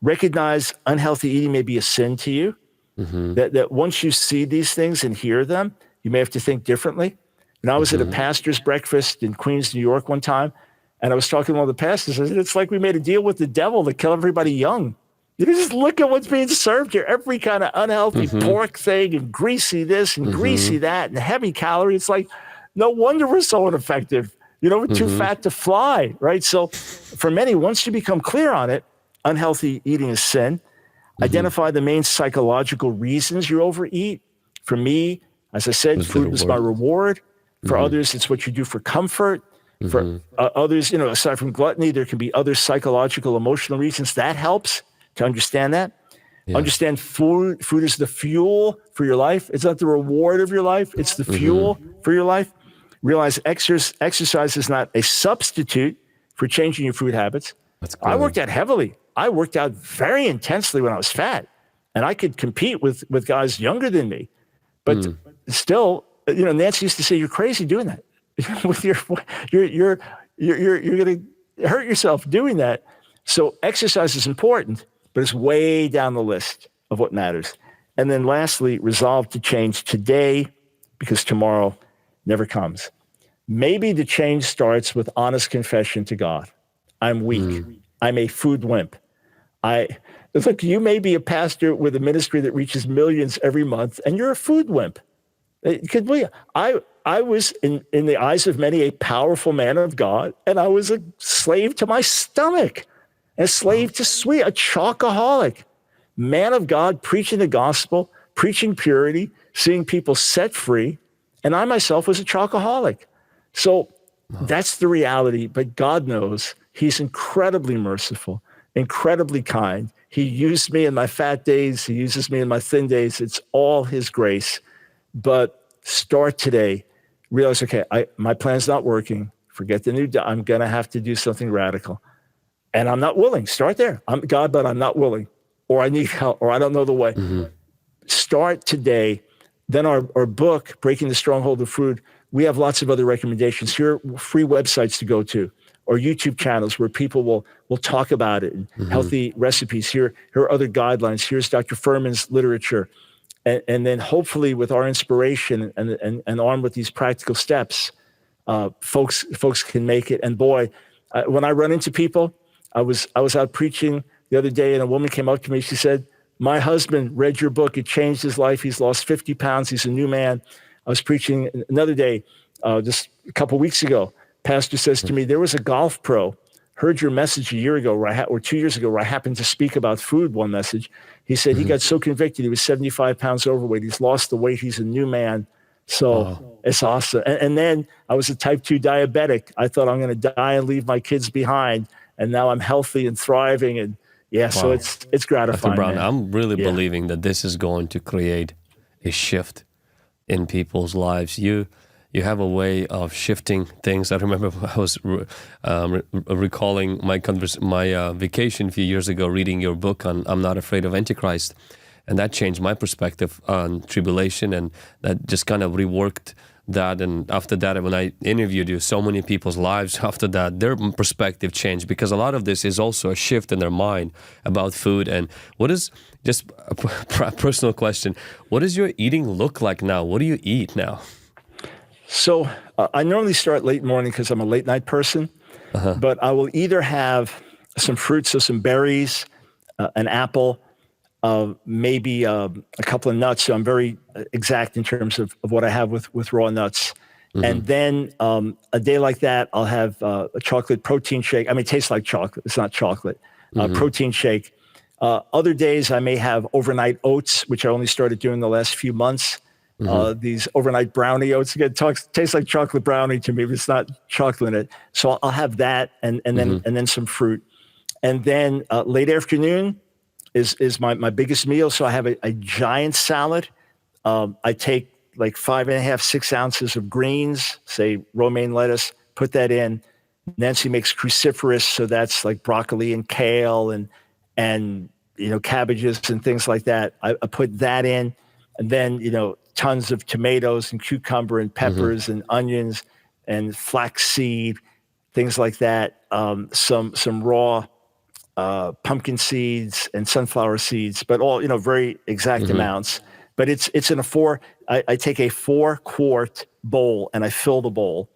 Recognize unhealthy eating may be a sin to you. That once you see these things and hear them, you may have to think differently. And I was at a pastor's breakfast in Queens, New York one time, and I was talking to one of the pastors. I said, it's like we made a deal with the devil to kill everybody young. You just look at what's being served here. Every kind of unhealthy pork thing and greasy this and greasy that and heavy calorie. It's like, no wonder we're so ineffective. We're too fat to fly, right? So for many, once you become clear on it, unhealthy eating is sin. Identify the main psychological reasons you overeat. For me, as I said, food is my reward. For others, it's what you do for comfort. For others, aside from gluttony, there can be other psychological, emotional reasons. That helps to understand that. Yeah. Understand food is the fuel for your life. It's not the reward of your life. It's the fuel for your life. Realize exercise is not a substitute for changing your food habits. I worked out heavily. I worked out very intensely when I was fat. And I could compete with guys younger than me. But still, Nancy used to say, "You're crazy doing that. You're going to hurt yourself doing that." So exercise is important, but it's way down the list of what matters. And then lastly, resolve to change today because tomorrow never comes. Maybe the change starts with honest confession to God. I'm weak. I'm a food wimp. Look, you may be a pastor with a ministry that reaches millions every month, and you're a food wimp. Could we? I was, in the eyes of many, a powerful man of God, and I was a slave to my stomach, a slave to sweet, a chocoholic. Man of God, preaching the gospel, preaching purity, seeing people set free, and I myself was a chocoholic. So that's the reality, but God knows. He's incredibly merciful, incredibly kind. He used me in my fat days. He uses me in my thin days. It's all his grace. But start today. Realize, okay, my plan's not working. Forget the new I'm going to have to do something radical. And I'm not willing. Start there. I'm God, but I'm not willing. Or I need help, or I don't know the way. Start today. Then our book, Breaking the Stronghold of Food, we have lots of other recommendations. Here are free websites to go to, or YouTube channels where people will talk about it, and healthy recipes. Here are other guidelines. Here's Dr. Furman's literature. And then hopefully with our inspiration and armed with these practical steps, folks can make it. And boy, when I run into people, I was out preaching the other day, and a woman came up to me. She said, my husband read your book. It changed his life. He's lost 50 pounds. He's a new man. I was preaching another day, just a couple weeks ago. Pastor says to me, there was a golf pro, heard your message a year ago, or 2 years ago, where I happened to speak about food, one message. He said he got so convicted. He was 75 pounds overweight. He's lost the weight. He's a new man. So It's awesome. And then I was a type 2 diabetic. I thought I'm going to die and leave my kids behind. And now I'm healthy and thriving. And so it's gratifying.
Dr. Brown, I'm really believing that this is going to create a shift in people's lives. You have a way of shifting things. I remember I was recalling my vacation a few years ago, reading your book on I'm Not Afraid of Antichrist, and that changed my perspective on tribulation, and that just kind of reworked that. And after that, when I interviewed you, so many people's lives after that, their perspective changed, because a lot of this is also a shift in their mind about food. And what is, just a personal question, what does your eating look like now? What do you eat now?
So I normally start late morning because I'm a late night person, but I will either have some fruit, so some berries, an apple, maybe a couple of nuts. So I'm very exact in terms of what I have with raw nuts. And then a day like that, I'll have a chocolate protein shake. I mean, it tastes like chocolate. It's not chocolate. Protein shake. Other days, I may have overnight oats, which I only started doing the last few months. These overnight brownie oats, again, tastes like chocolate brownie to me, but it's not chocolate in it. So I'll have that, and then some fruit. And then late afternoon is my biggest meal. So I have a giant salad. I take like 5.5, 6 ounces of greens, say romaine lettuce, put that in. Nancy makes cruciferous, so that's like broccoli and kale and cabbages and things like that. I put that in, and then tons of tomatoes and cucumber and peppers and onions and flaxseed, things like that. Some raw pumpkin seeds and sunflower seeds, but all very exact amounts. But it's in I take a 4-quart bowl and I fill the bowl,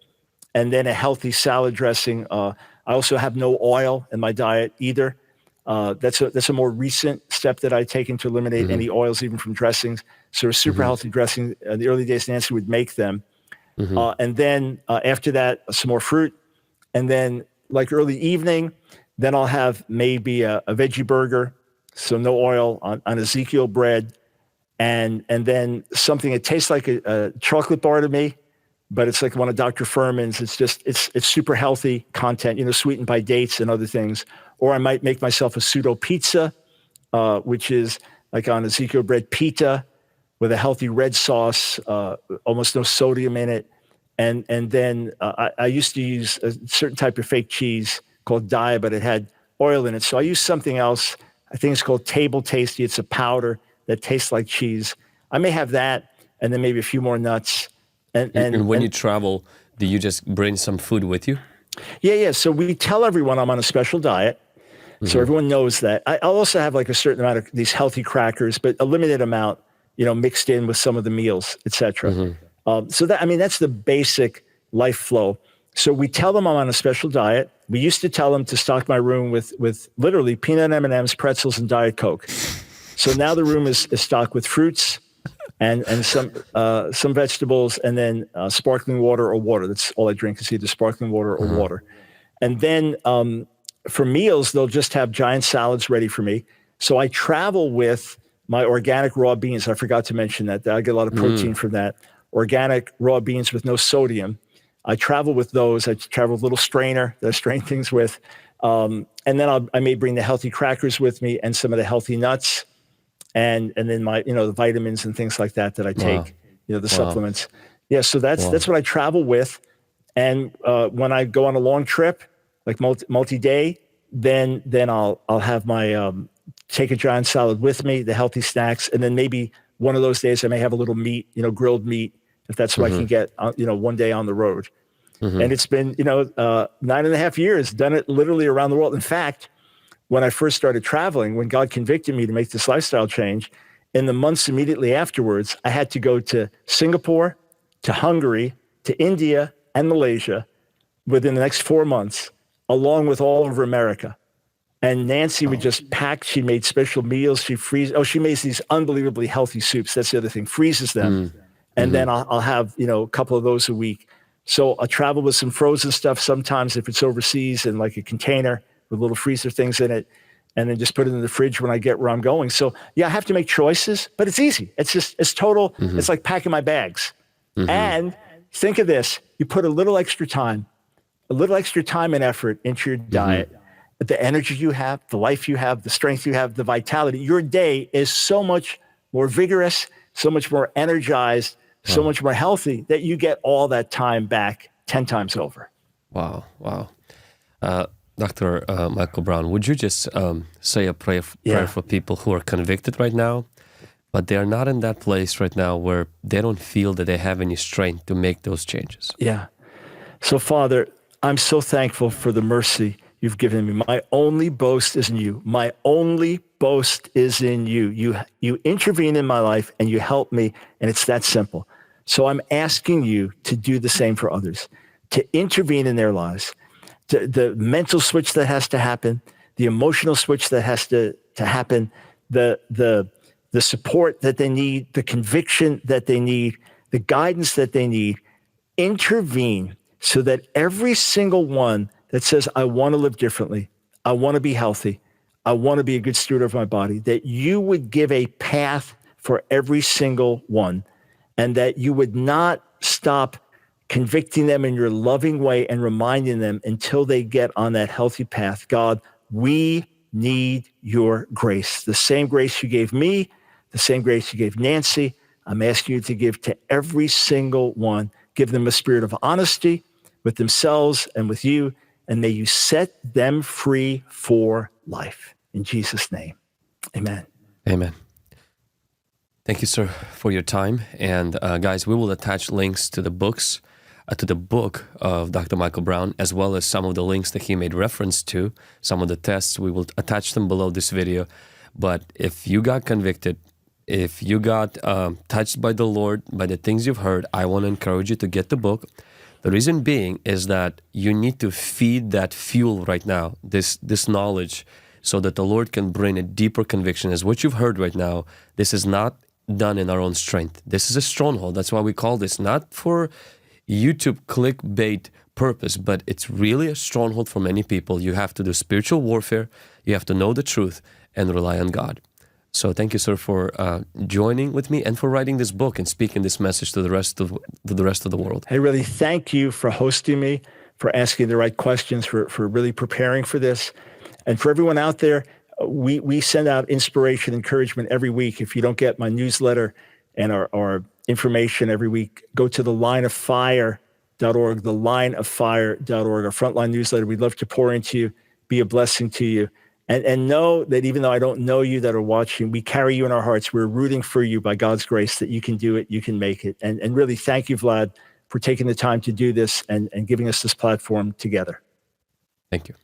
and then a healthy salad dressing. I also have no oil in my diet either. That's a more recent step that I taken to eliminate any oils, even from dressings. So a super healthy dressing. In the early days, Nancy would make them. And then after that, some more fruit. And then like early evening, then I'll have maybe a veggie burger, so no oil, on Ezekiel bread. And then something that tastes like a chocolate bar to me, but it's like one of Dr. Furman's. It's super healthy content, sweetened by dates and other things. Or I might make myself a pseudo pizza, which is like on Ezekiel bread pita with a healthy red sauce, almost no sodium in it. And then I used to use a certain type of fake cheese called dye, but it had oil in it. So I use something else. I think it's called Table Tasty. It's a powder that tastes like cheese. I may have that, and then maybe a few more nuts. And
when you travel, do you just bring some food with you?
Yeah. So we tell everyone I'm on a special diet, So everyone knows that. I'll also have like a certain amount of these healthy crackers, but a limited amount, mixed in with some of the meals, etc. So that's the basic life flow. So we tell them I'm on a special diet. We used to tell them to stock my room with literally peanut M&Ms, pretzels, and Diet Coke. So now the room is stocked with fruits and some vegetables, and then sparkling water or water. That's all I drink is either sparkling water or water. And then for meals, they'll just have giant salads ready for me. So I travel with my organic raw beans. I forgot to mention that. I get a lot of protein from that. Organic raw beans with no sodium. I travel with those. I travel with a little strainer that I strain things with. And then I may bring the healthy crackers with me and some of the healthy nuts. And then my, the vitamins and things like that I take, the supplements. Yeah. So that's what I travel with. And when I go on a long trip, like multi-day, then I'll have my, take a giant salad with me, the healthy snacks. And then maybe one of those days I may have a little meat, grilled meat, if that's what I can get, one day on the road. And it's been, 9.5 years, done it literally around the world. In fact, when I first started traveling, when God convicted me to make this lifestyle change, in the months immediately afterwards, I had to go to Singapore, to Hungary, to India, and Malaysia within the next 4 months, along with all over America. And Nancy would just pack. She made special meals. She makes these unbelievably healthy soups. That's the other thing, freezes them. And then I'll have, a couple of those a week. So I travel with some frozen stuff sometimes if it's overseas in like a container with little freezer things in it, and then just put it in the fridge when I get where I'm going. So yeah, I have to make choices, but it's easy. It's total. It's like packing my bags. And think of this, you put a little extra time and effort into your diet, the energy you have, the life you have, the strength you have, the vitality, your day is so much more vigorous, so much more energized, so much more healthy that you get all that time back 10 times over.
Wow. Dr. Michael Brown, would you just say a prayer for people who are convicted right now, but they're not in that place right now where they don't feel that they have any strength to make those changes?
Yeah. So Father, I'm so thankful for the mercy you've given me. My only boast is in you. My only boast is in you. You intervene in my life and you help me, and it's that simple. So I'm asking you to do the same for others, to intervene in their lives. The mental switch that has to happen, the emotional switch that has to happen, the support that they need, the conviction that they need, the guidance that they need. Intervene so that every single one that says, I want to live differently, I want to be healthy, I want to be a good steward of my body, that you would give a path for every single one, and that you would not stop convicting them in your loving way and reminding them until they get on that healthy path. God, we need your grace. The same grace you gave me, the same grace you gave Nancy, I'm asking you to give to every single one. Give them a spirit of honesty with themselves and with you, and may you set them free for life. In Jesus' name, amen.
Amen. Thank you, sir, for your time. And guys, we will attach links to the books, to the book of Dr. Michael Brown, as well as some of the links that he made reference to, some of the tests. We will attach them below this video. But if you got convicted, if you got touched by the Lord, by the things you've heard, I want to encourage you to get the book. The reason being is that you need to feed that fuel right now, this knowledge, so that the Lord can bring a deeper conviction. As what you've heard right now, this is not done in our own strength. This is a stronghold. That's why we call this, not for YouTube clickbait purpose, but it's really a stronghold for many people. You have to do spiritual warfare. You have to know the truth and rely on God. So thank you, sir, for joining with me and for writing this book and speaking this message to the rest of the world.
Hey, really, thank you for hosting me, for asking the right questions, for really preparing for this. And for everyone out there, we send out inspiration, encouragement every week. If you don't get my newsletter and our information every week, go to thelineoffire.org, thelineoffire.org, our frontline newsletter. We'd love to pour into you, be a blessing to you. And know that even though I don't know you that are watching, we carry you in our hearts. We're rooting for you by God's grace that you can do it, you can make it. And really, thank you, Vlad, for taking the time to do this and giving us this platform together.
Thank you.